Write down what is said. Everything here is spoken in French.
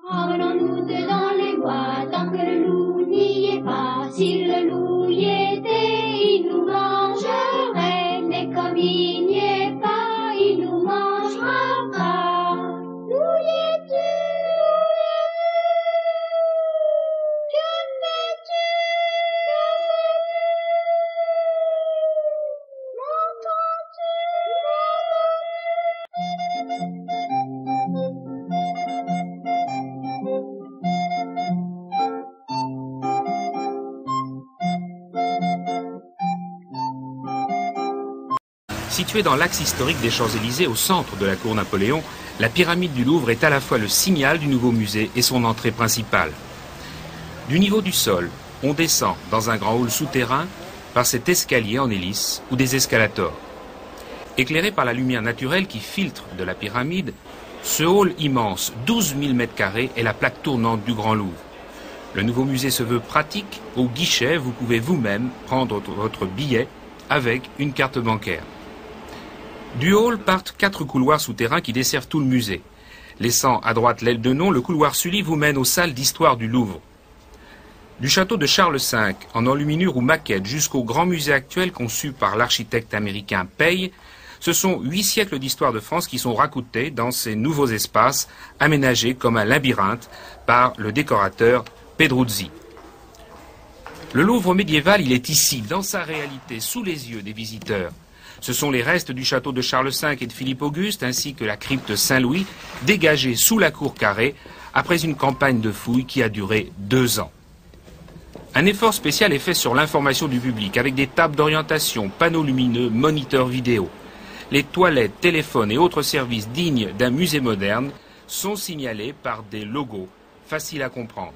Promenons-nous dans les bois tant que le loup n'y est pas. Si le loup y était, il nous mangerait, mais comme il n'y est pas, il nous mangera pas. Où y es-tu? Que fais-tu? M'entends-tu? Située dans l'axe historique des Champs-Élysées, au centre de la cour Napoléon, la pyramide du Louvre est à la fois le signal du nouveau musée et son entrée principale. Du niveau du sol, on descend dans un grand hall souterrain par cet escalier en hélice ou des escalators. Éclairé par la lumière naturelle qui filtre de la pyramide, ce hall immense, 12 000 m², est la plaque tournante du Grand Louvre. Le nouveau musée se veut pratique. Au guichet, vous pouvez vous-même prendre votre billet avec une carte bancaire. Du hall partent 4 couloirs souterrains qui desservent tout le musée. Laissant à droite l'aile de nom, le couloir Sully vous mène aux salles d'histoire du Louvre. Du château de Charles V, en enluminure ou maquette, jusqu'au grand musée actuel conçu par l'architecte américain Pei, ce sont 8 siècles d'histoire de France qui sont racontés dans ces nouveaux espaces, aménagés comme un labyrinthe par le décorateur Pedruzzi. Le Louvre médiéval, il est ici, dans sa réalité, sous les yeux des visiteurs. Ce sont les restes du château de Charles V et de Philippe Auguste, ainsi que la crypte Saint-Louis, dégagés sous la cour carrée, après une campagne de fouilles qui a duré 2 ans. Un effort spécial est fait sur l'information du public, avec des tables d'orientation, panneaux lumineux, moniteurs vidéo. Les toilettes, téléphones et autres services dignes d'un musée moderne sont signalés par des logos faciles à comprendre.